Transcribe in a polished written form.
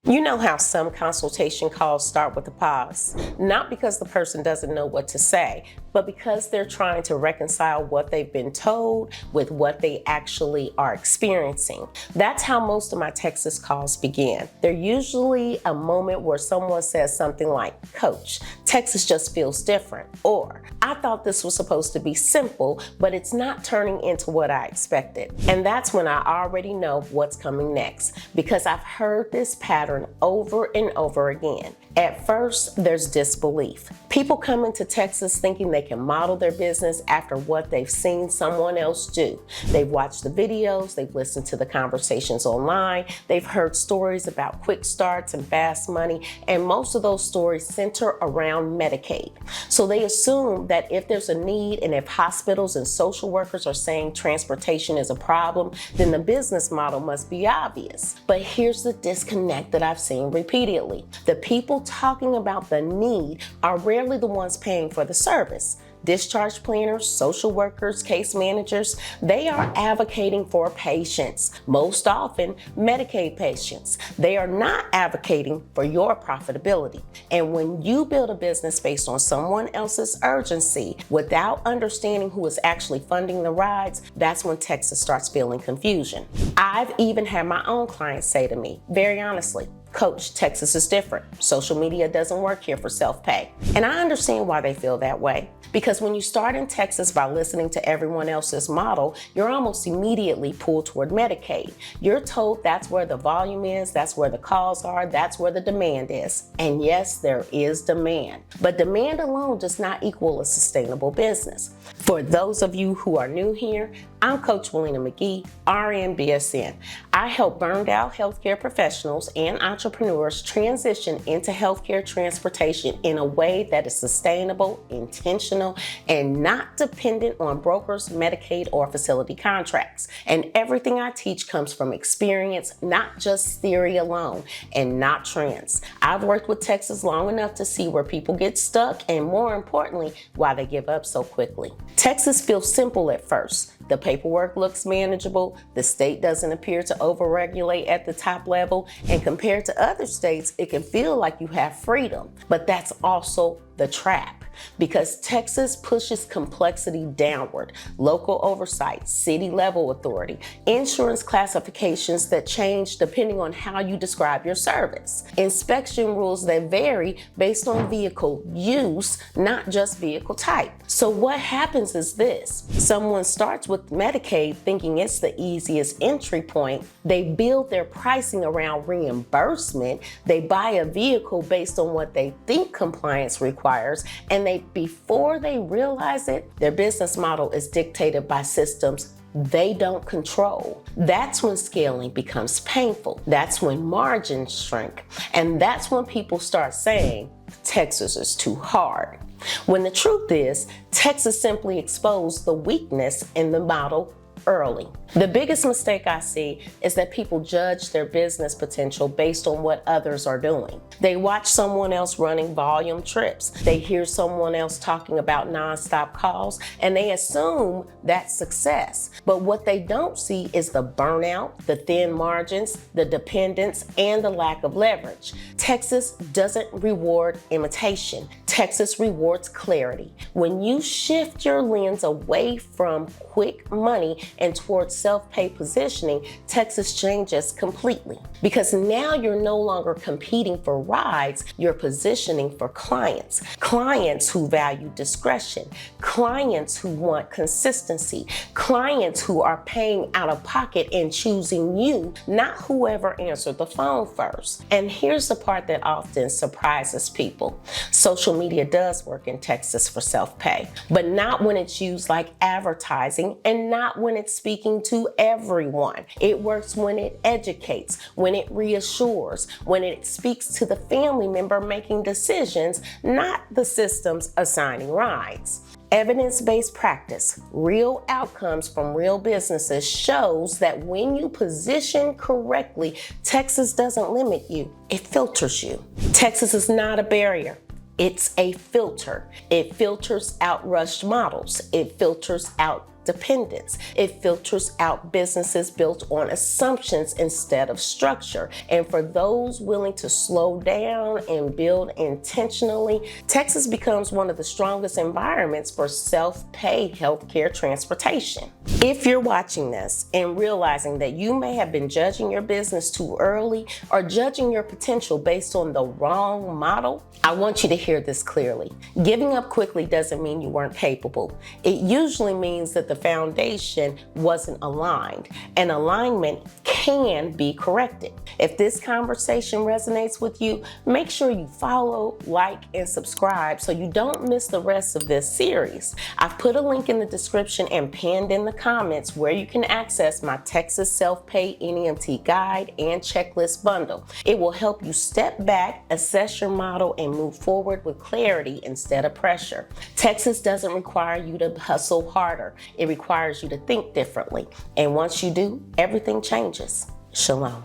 You know how some consultation calls start with a pause? Not because the person doesn't know what to say, but because they're trying to reconcile what they've been told with what they actually are experiencing. That's how most of my Texas calls begin. They're usually a moment where someone says something like, "Coach, Texas just feels different," or "I thought this was supposed to be simple, but it's not turning into what I expected." And that's when I already know what's coming next, because I've heard this pattern over and over again. At first, there's disbelief. People come into Texas thinking they can model their business after what they've seen someone else do. They've watched the videos, they've listened to the conversations online, they've heard stories about quick starts and fast money, and most of those stories center around Medicaid. So they assume that if there's a need and if hospitals and social workers are saying transportation is a problem, then the business model must be obvious. But here's the disconnect that I've seen repeatedly. The people talking about the need are rarely the ones paying for the service. Discharge planners, social workers, case managers, they are advocating for patients, most often Medicaid patients. They are not advocating for your profitability. And when you build a business based on someone else's urgency without understanding who is actually funding the rides, that's when Texas starts feeling confusion. I've even had my own clients say to me, very honestly, "Coach, Texas is different. Social media doesn't work here for self-pay." And I understand why they feel that way. Because when you start in Texas by listening to everyone else's model, you're almost immediately pulled toward Medicaid. You're told that's where the volume is, that's where the calls are, that's where the demand is. And yes, there is demand. But demand alone does not equal a sustainable business. For those of you who are new here, I'm Coach Wina McGee, RN BSN. I help burned out healthcare professionals and entrepreneurs transition into healthcare transportation in a way that is sustainable, intentional, and not dependent on brokers, Medicaid, or facility contracts. And everything I teach comes from experience, not just theory alone, and not trends. I've worked with Texas long enough to see where people get stuck and, more importantly, why they give up so quickly. Texas feels simple at first. The paperwork looks manageable, the state doesn't appear to overregulate at the top level, and compared to other states, it can feel like you have freedom. But that's also the trap, because Texas pushes complexity downward. Local oversight, city level authority, insurance classifications that change depending on how you describe your service, inspection rules that vary based on vehicle use, not just vehicle type. So what happens is this: someone starts with Medicaid thinking it's the easiest entry point. They build their pricing around reimbursement. They buy a vehicle based on what they think compliance requires, and before they realize it, their business model is dictated by systems they don't control. That's when scaling becomes painful. That's when margins shrink. And that's when people start saying, "Texas is too hard." When the truth is, Texas simply exposed the weakness in the model early. The biggest mistake I see is that people judge their business potential based on what others are doing. They watch someone else running volume trips. They hear someone else talking about nonstop calls, and they assume that's success. But what they don't see is the burnout, the thin margins, the dependence, and the lack of leverage. Texas doesn't reward imitation. Texas rewards clarity. When you shift your lens away from quick money and towards self-pay positioning, Texas changes completely. Because now you're no longer competing for rides, you're positioning for clients. Clients who value discretion, clients who want consistency, clients who are paying out of pocket and choosing you, not whoever answered the phone first. And here's the part that often surprises people. Social media does work in Texas for self-pay, but not when it's used like advertising and not when it's speaking to everyone. It works when it educates, when it reassures, when it speaks to the family member making decisions, not the systems assigning rides. Evidence-based practice, real outcomes from real businesses shows that when you position correctly, Texas doesn't limit you, it filters you. Texas is not a barrier. It's a filter. It filters out rushed models. It filters out dependence. It filters out businesses built on assumptions instead of structure. And for those willing to slow down and build intentionally, Texas becomes one of the strongest environments for self-pay healthcare transportation. If you're watching this and realizing that you may have been judging your business too early or judging your potential based on the wrong model, I want you to hear this clearly. Giving up quickly doesn't mean you weren't capable. It usually means that the foundation wasn't aligned, and alignment can be corrected. If this conversation resonates with you, make sure you follow, like, and subscribe so you don't miss the rest of this series. I've put a link in the description and pinned in the comments where you can access my Texas Self-Pay NEMT guide and checklist bundle. It will help you step back, assess your model, and move forward with clarity instead of pressure. Texas doesn't require you to hustle harder. It requires you to think differently. And once you do, everything changes. Shalom.